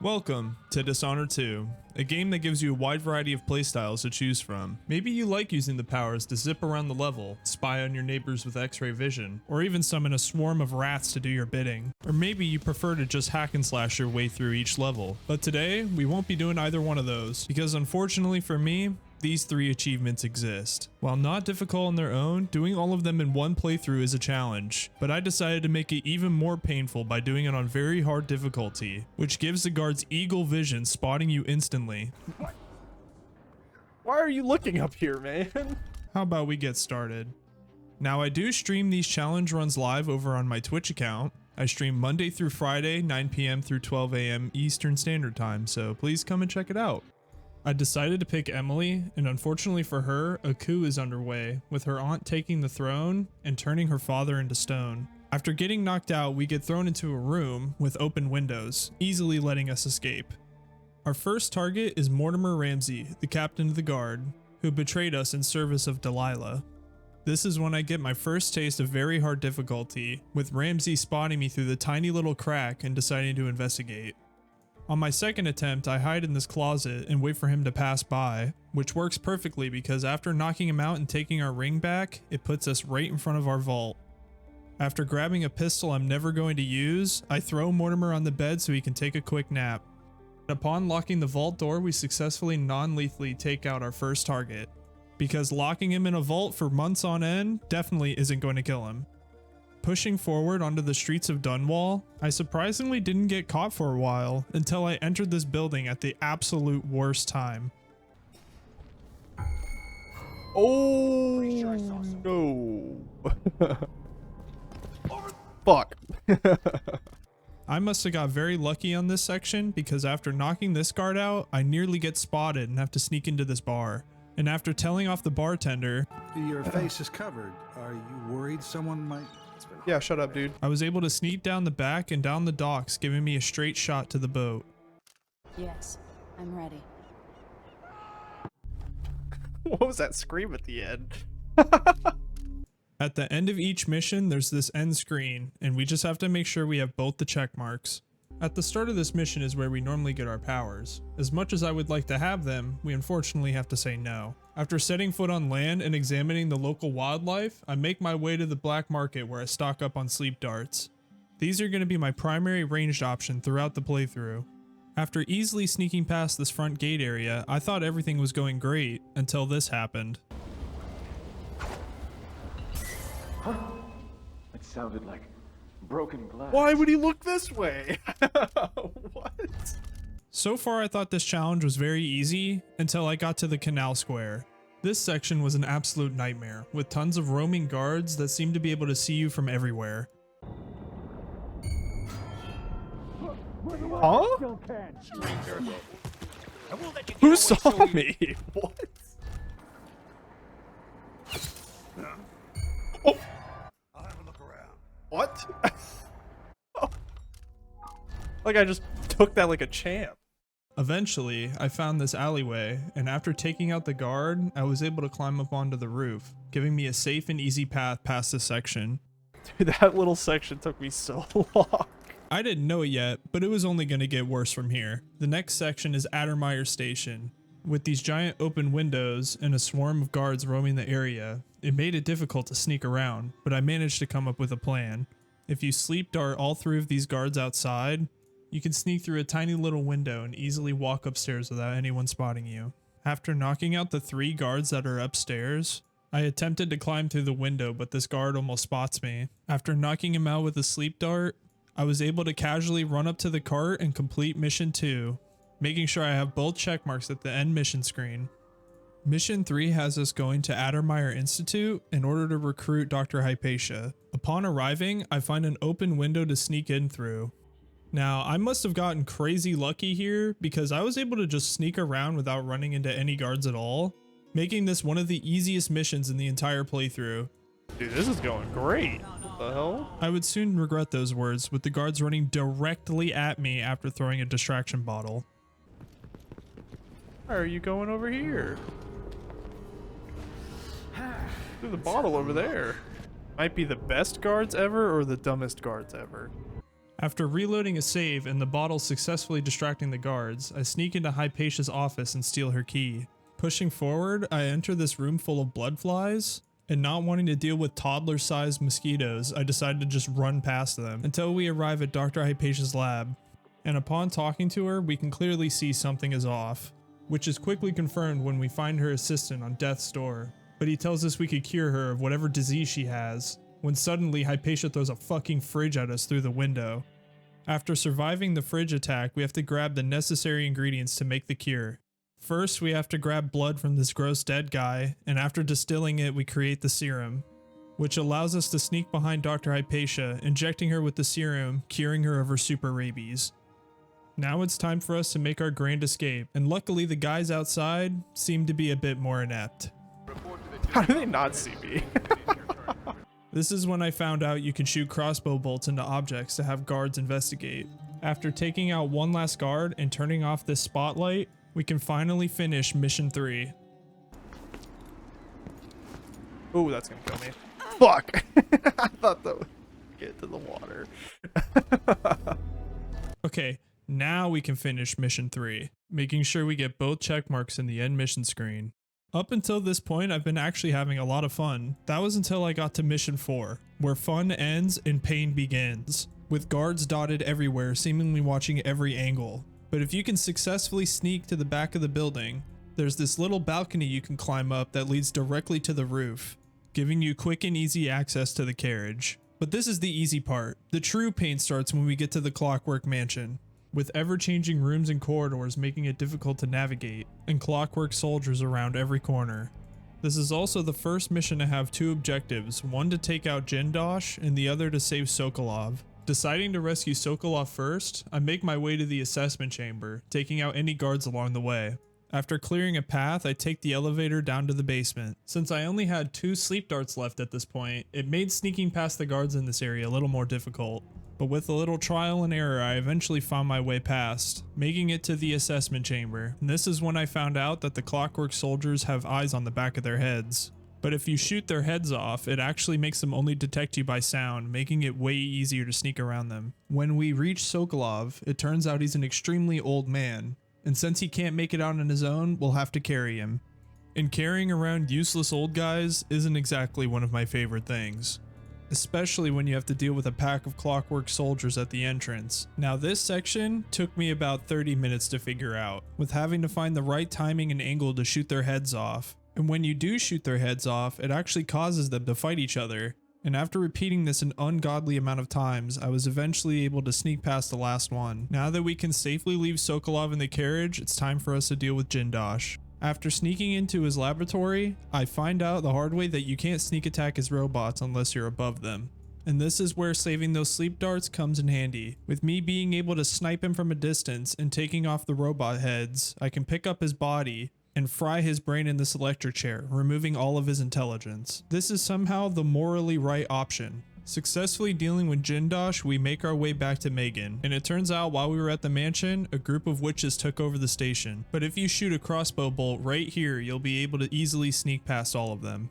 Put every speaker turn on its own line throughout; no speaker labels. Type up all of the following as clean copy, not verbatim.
Welcome to Dishonored 2, a game that gives you a wide variety of playstyles to choose from. Maybe you like using the powers to zip around the level, spy on your neighbors with X-ray vision, or even summon a swarm of rats to do your bidding. Or maybe you prefer to just hack and slash your way through each level. But today, we won't be doing either one of those, because unfortunately for me, these three achievements exist. While not difficult on their own, doing all of them in one playthrough is a challenge, but I decided to make it even more painful by doing it on very hard difficulty, which gives the guards eagle vision, spotting you instantly.
Why are you looking up here, man?
How about we get started? Now, I do stream these challenge runs live over on my Twitch account. I stream Monday through Friday, 9 p.m. through 12 a.m. Eastern Standard Time, so please come and check it out. I decided to pick Emily, and unfortunately for her, a coup is underway, with her aunt taking the throne and turning her father into stone. After getting knocked out, we get thrown into a room with open windows, easily letting us escape. Our first target is Mortimer Ramsey, the captain of the guard, who betrayed us in service of Delilah. This is when I get my first taste of very hard difficulty, with Ramsey spotting me through the tiny little crack and deciding to investigate. On my second attempt, I hide in this closet and wait for him to pass by, which works perfectly because after knocking him out and taking our ring back, it puts us right in front of our vault. After grabbing a pistol I'm never going to use, I throw Mortimer on the bed so he can take a quick nap. Upon locking the vault door, we successfully non-lethally take out our first target, because locking him in a vault for months on end definitely isn't going to kill him. Pushing forward onto the streets of Dunwall, I surprisingly didn't get caught for a while until I entered this building at the absolute worst time.
Oh no. Fuck.
I must have got very lucky on this section because after knocking this guard out, I nearly get spotted and have to sneak into this bar. And after telling off the bartender,
"Your face is covered. Are you worried someone might..."
Yeah, shut up, dude.
I was able to sneak down the back and down the docks, giving me a straight shot to the boat.
Yes, I'm ready.
What was that scream at the end?
At the end of each mission, there's this end screen, and we just have to make sure we have both the check marks. At the start of this mission is where we normally get our powers. As much as I would like to have them, we unfortunately have to say no. After setting foot on land and examining the local wildlife, I make my way to the black market where I stock up on sleep darts. These are going to be my primary ranged option throughout the playthrough. After easily sneaking past this front gate area, I thought everything was going great until this happened.
Huh? It sounded like broken glass.
Why would he look this way? What?
So far I thought this challenge was very easy until I got to the canal square. This section was an absolute nightmare, with tons of roaming guards that seemed to be able to see you from everywhere.
Huh? Who saw me? What? Oh.
I'll have a look around.
What? Oh. Like I just took that like a champ.
Eventually, I found this alleyway, and after taking out the guard, I was able to climb up onto the roof, giving me a safe and easy path past this section.
Dude, that little section took me so long.
I didn't know it yet, but it was only going to get worse from here. The next section is Addermeyer Station. With these giant open windows and a swarm of guards roaming the area, it made it difficult to sneak around, but I managed to come up with a plan. If you sleep dart all three of these guards outside, you can sneak through a tiny little window and easily walk upstairs without anyone spotting you. After knocking out the three guards that are upstairs, I attempted to climb through the window, but this guard almost spots me. After knocking him out with a sleep dart, I was able to casually run up to the cart and complete mission 2, making sure I have both check marks at the end mission screen. Mission 3 has us going to Addermeyer Institute in order to recruit Dr. Hypatia. Upon arriving, I find an open window to sneak in through. Now, I must have gotten crazy lucky here because I was able to just sneak around without running into any guards at all, making this one of the easiest missions in the entire playthrough.
Dude, this is going great. What the hell?
I would soon regret those words, with the guards running directly at me after throwing a distraction bottle.
Why are you going over here? There's a bottle over there. Might be the best guards ever or the dumbest guards ever.
After reloading a save and the bottle successfully distracting the guards, I sneak into Hypatia's office and steal her key. Pushing forward, I enter this room full of blood flies, and not wanting to deal with toddler-sized mosquitoes, I decided to just run past them until we arrive at Dr. Hypatia's lab. And upon talking to her, we can clearly see something is off, which is quickly confirmed when we find her assistant on death's door. But he tells us we could cure her of whatever disease she has, when suddenly Hypatia throws a fucking fridge at us through the window. After surviving the fridge attack, we have to grab the necessary ingredients to make the cure. First, we have to grab blood from this gross dead guy, and after distilling it, we create the serum, which allows us to sneak behind Dr. Hypatia, injecting her with the serum, curing her of her super rabies. Now it's time for us to make our grand escape, and luckily the guys outside seem to be a bit more inept.
How do they not see me?
This is when I found out you can shoot crossbow bolts into objects to have guards investigate. After taking out one last guard and turning off this spotlight, we can finally finish mission 3.
Ooh, that's gonna kill me. Fuck! I thought that would get to the water.
Okay, now we can finish mission 3, making sure we get both check marks in the end mission screen. Up until this point, I've been actually having a lot of fun. That was until I got to mission 4, where fun ends and pain begins, with guards dotted everywhere, seemingly watching every angle. But if you can successfully sneak to the back of the building, there's this little balcony you can climb up that leads directly to the roof, giving you quick and easy access to the carriage. But this is the easy part. The true pain starts when we get to the Clockwork Mansion, with ever-changing rooms and corridors making it difficult to navigate, and clockwork soldiers around every corner. This is also the first mission to have 2 objectives, one to take out Jindosh and the other to save Sokolov. Deciding to rescue Sokolov first, I make my way to the assessment chamber, taking out any guards along the way. After clearing a path, I take the elevator down to the basement. Since I only had 2 sleep darts left at this point, it made sneaking past the guards in this area a little more difficult. But with a little trial and error, I eventually found my way past, making it to the assessment chamber. And this is when I found out that the clockwork soldiers have eyes on the back of their heads. But if you shoot their heads off, it actually makes them only detect you by sound, making it way easier to sneak around them. When we reach Sokolov, it turns out he's an extremely old man, and since he can't make it out on his own, we'll have to carry him. And carrying around useless old guys isn't exactly one of my favorite things, especially when you have to deal with a pack of clockwork soldiers at the entrance. Now this section took me about 30 minutes to figure out, with having to find the right timing and angle to shoot their heads off. And when you do shoot their heads off, it actually causes them to fight each other. And after repeating this an ungodly amount of times, I was eventually able to sneak past the last one. Now that we can safely leave Sokolov in the carriage, it's time for us to deal with Jindosh. After sneaking into his laboratory, I find out the hard way that you can't sneak attack his robots unless you're above them. And this is where saving those sleep darts comes in handy. With me being able to snipe him from a distance and taking off the robot heads, I can pick up his body and fry his brain in this electric chair, removing all of his intelligence. This is somehow the morally right option. Successfully dealing with Jindosh, we make our way back to Megan, and it turns out while we were at the mansion, a group of witches took over the station. But if you shoot a crossbow bolt right here, you'll be able to easily sneak past all of them.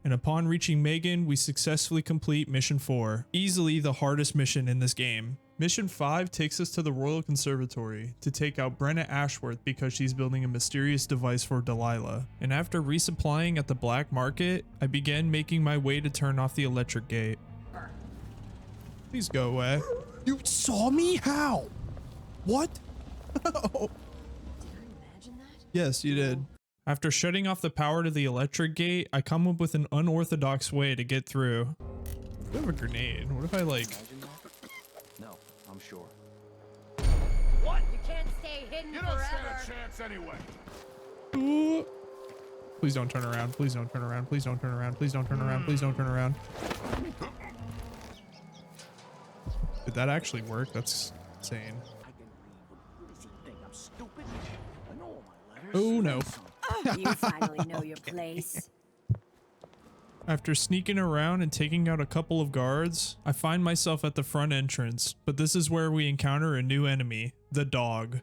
And upon reaching Megan, we successfully complete mission 4, easily the hardest mission in this game. Mission 5 takes us to the Royal Conservatory to take out Brenna Ashworth because she's building a mysterious device for Delilah. And after resupplying at the black market, I began making my way to turn off the electric gate. Please go away.
You saw me? How? What?
Did I imagine that?
Yes, you did. After shutting off the power to the electric gate, I come up with an unorthodox way to get through. I have a grenade. What if I like...
No, I'm sure.
What? You can't stay hidden
You don't
forever.
stand a chance anyway.
Ooh. Please don't turn around. Please don't turn around. Please don't turn around. Please don't turn around. Please don't turn around. Did that actually work? That's insane.
I can read. What does he think? I'm stupid? I know all my letters.
Oh no.
You finally know your place.
After sneaking around and taking out a couple of guards, I find myself at the front entrance, but this is where we encounter a new enemy, the dog.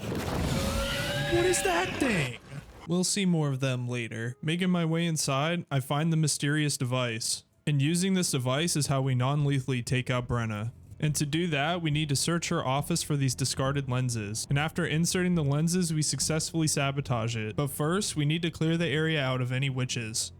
What is that thing? We'll see more of them later. Making my way inside, I find the mysterious device. And using this device is how we non-lethally take out Brenna. And to do that, we need to search her office for these discarded lenses. And after inserting the lenses, we successfully sabotage it. But first, we need to clear the area out of any witches.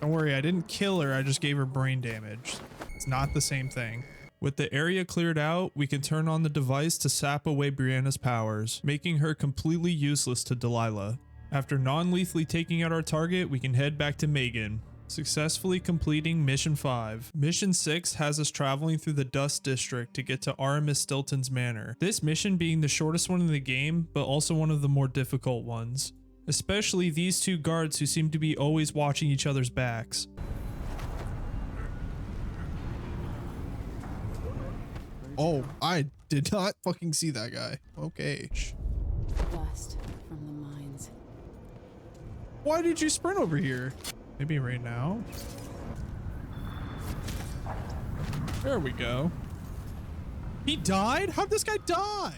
Don't worry, I didn't kill her, I just gave her brain damage. It's not the same thing. With the area cleared out, we can turn on the device to sap away Brianna's powers, making her completely useless to Delilah. After non-lethally taking out our target, we can head back to Megan, successfully completing Mission 5. Mission 6 has us traveling through the Dust District to get to Aramis Stilton's manor. This mission being the shortest one in the game, but also one of the more difficult ones. Especially these two guards who seem to be always watching each other's backs.
Oh, I did not fucking see that guy. Okay.
Dust from the mines.
Why did you sprint over here?
Maybe right now? There we go.
He died? How'd this guy die?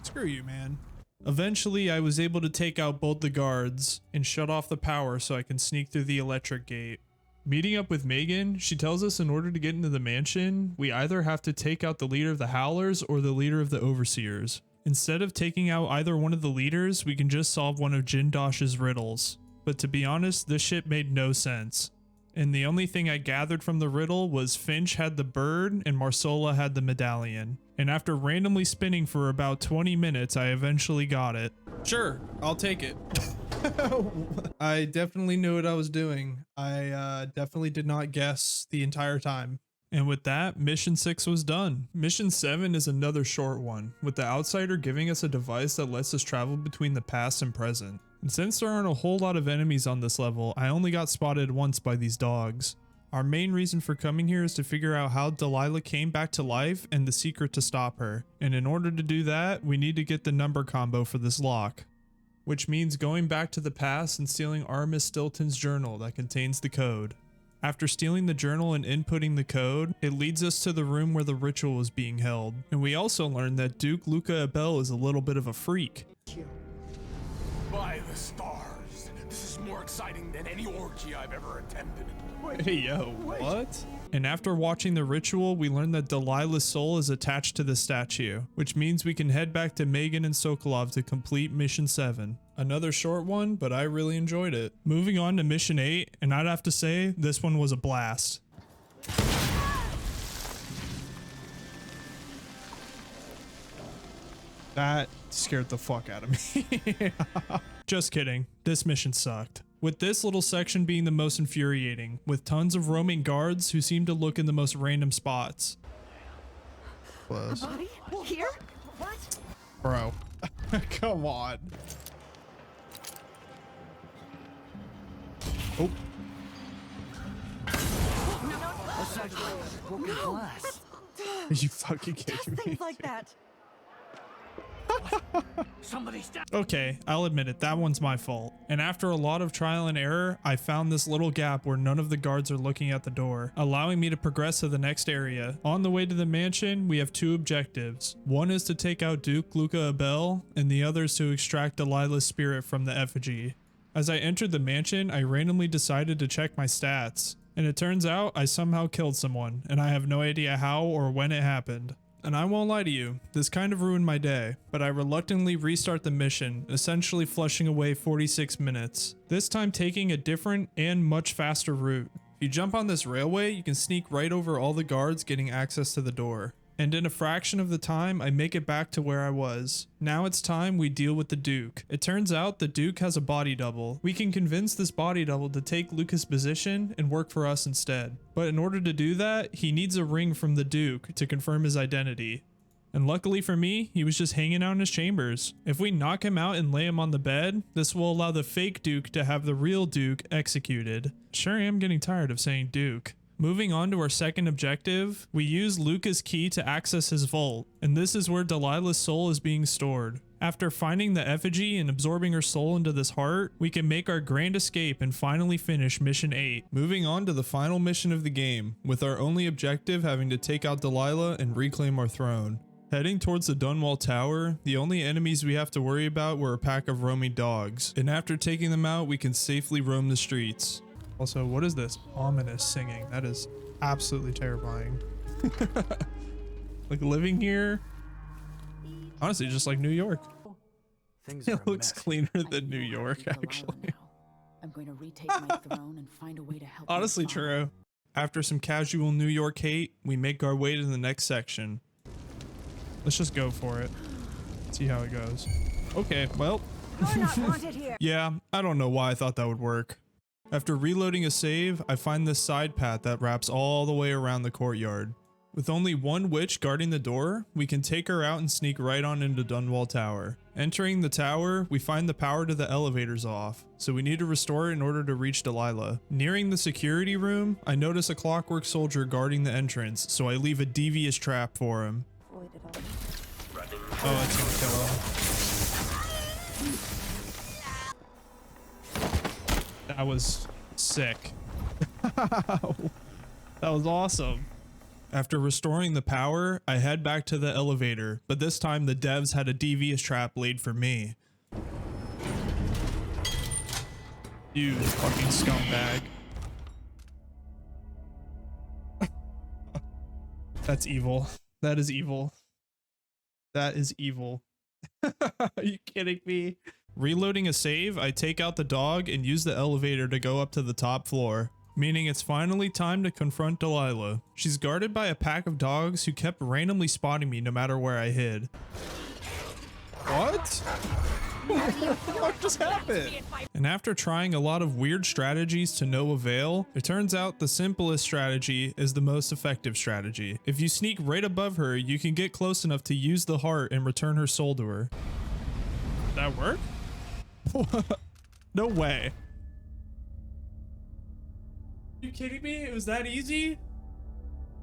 Screw you, man.
Eventually, I was able to take out both the guards and shut off the power so I can sneak through the electric gate. Meeting up with Megan, she tells us in order to get into the mansion, we either have to take out the leader of the Howlers or the leader of the Overseers. Instead of taking out either one of the leaders, we can just solve one of Jindosh's riddles. But to be honest, this shit made no sense. And the only thing I gathered from the riddle was Finch had the bird and Marsola had the medallion. And after randomly spinning for about 20 minutes, I eventually got it.
Sure, I'll take it.
I definitely knew what I was doing. I definitely did not guess the entire time. And with that, Mission 6 was done. Mission 7 is another short one, with the Outsider giving us a device that lets us travel between the past and present. And since there aren't a whole lot of enemies on this level, I only got spotted once by these dogs. Our main reason for coming here is to figure out how Delilah came back to life and the secret to stop her. And in order to do that, we need to get the number combo for this lock. Which means going back to the past and stealing Aramis Stilton's journal that contains the code. After stealing the journal and inputting the code, it leads us to the room where the ritual is being held. And we also learn that Duke Luca Abel is a little bit of a freak.
By the stars, this is more exciting than any orgy I've ever attended.
Hey yo, what? And after watching the ritual, we learn that Delilah's soul is attached to the statue, which means we can head back to Megan and Sokolov to complete Mission 7. Another short one, but I really enjoyed it. Moving on to Mission 8, and I'd have to say, this one was a blast.
That scared the fuck out of me.
Just kidding, this mission sucked. With this little section being the most infuriating, with tons of roaming guards who seem to look in the most random spots.
Close.
Body? Here? What?
Bro. Come on. Oh.
That's actually broken glass.
Are you fucking kidding me?
Things like that.
Somebody stop.
Okay, I'll admit it, that one's my fault. And after a lot of trial and error, I found this little gap where none of the guards are looking at the door, allowing me to progress to the next area. On the way to the mansion, we have two objectives. One is to take out Duke Luca Abel, and the other is to extract Delilah's spirit from the effigy. As I entered the mansion, I randomly decided to check my stats. And it turns out I somehow killed someone, and I have no idea how or when it happened. And I won't lie to you, this kind of ruined my day, but I reluctantly restart the mission, essentially flushing away 46 minutes. This time taking a different and much faster route. If you jump on this railway, you can sneak right over all the guards getting access to the door. And in a fraction of the time, I make it back to where I was. Now it's time we deal with the Duke. It turns out the Duke has a body double. We can convince this body double to take Lucas' position and work for us instead. But in order to do that, he needs a ring from the Duke to confirm his identity. And luckily for me, he was just hanging out in his chambers. If we knock him out and lay him on the bed, this will allow the fake Duke to have the real Duke executed. Sure, I am getting tired of saying Duke. Moving on to our second objective, we use Luca's key to access his vault, and this is where Delilah's soul is being stored. After finding the effigy and absorbing her soul into this heart, we can make our grand escape and finally finish Mission 8. Moving on to the final mission of the game, with our only objective having to take out Delilah and reclaim our throne. Heading towards the Dunwall Tower, the only enemies we have to worry about were a pack of roaming dogs, and after taking them out, we can safely roam the streets. Also, what is this ominous singing? That is absolutely terrifying. Like living here, honestly, just like New York.
Things are
It
a
looks
mess.
cleaner
I
than New
need to
York,
leave Delilah
actually.
now. I'm going to retake my throne and find a way to help. my
Honestly,
father.
true. After some casual New York hate, we make our way to the next section. Let's just go for it. See how it goes. Okay, well,
You're not wanted here.
yeah, I don't know why I thought that would work. After reloading a save, I find this side path that wraps all the way around the courtyard. With only one witch guarding the door, we can take her out and sneak right on into Dunwall Tower. Entering the tower, we find the power to the elevators off, so we need to restore it in order to reach Delilah. Nearing the security room, I notice a clockwork soldier guarding the entrance, so I leave a devious trap for him. Oh, that's gonna kill him. That was sick. That was awesome. After restoring the power, I head back to the elevator, but this time the devs had a devious trap laid for me. You fucking scumbag. That's evil. That is evil. That is evil. Are you kidding me? Reloading a save, I take out the dog and use the elevator to go up to the top floor. Meaning it's finally time to confront Delilah. She's guarded by a pack of dogs who kept randomly spotting me no matter where I hid. What? What the fuck just happened? And after trying a lot of weird strategies to no avail, it turns out the simplest strategy is the most effective strategy. If you sneak right above her, you can get close enough to use the heart and return her soul to her. Did that work? No way. Are you kidding me? It was that easy?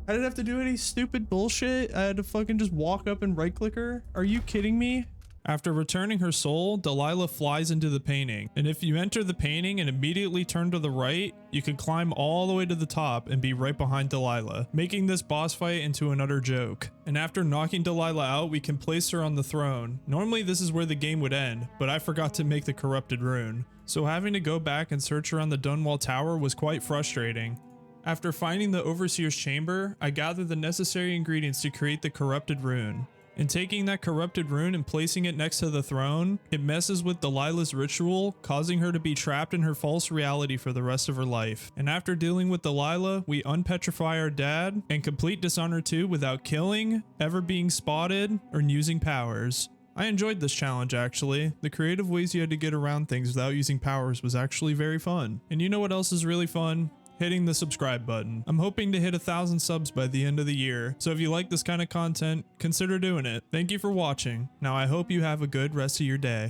I didn't have to do any stupid bullshit. I had to fucking just walk up and right click her. Are you kidding me? After returning her soul, Delilah flies into the painting. And if you enter the painting and immediately turn to the right, you can climb all the way to the top and be right behind Delilah, making this boss fight into an utter joke. And after knocking Delilah out, we can place her on the throne. Normally this is where the game would end, but I forgot to make the corrupted rune. So having to go back and search around the Dunwall Tower was quite frustrating. After finding the Overseer's chamber, I gathered the necessary ingredients to create the corrupted rune. And taking that corrupted rune and placing it next to the throne, it messes with Delilah's ritual, causing her to be trapped in her false reality for the rest of her life. And after dealing with Delilah, we unpetrify our dad and complete Dishonored 2 without killing, ever being spotted, or using powers. I enjoyed this challenge actually. The creative ways you had to get around things without using powers was actually very fun. And you know what else is really fun? Hitting the subscribe button. I'm hoping to hit 1,000 subs by the end of the year, so if you like this kind of content, consider doing it. Thank you for watching. Now I hope you have a good rest of your day.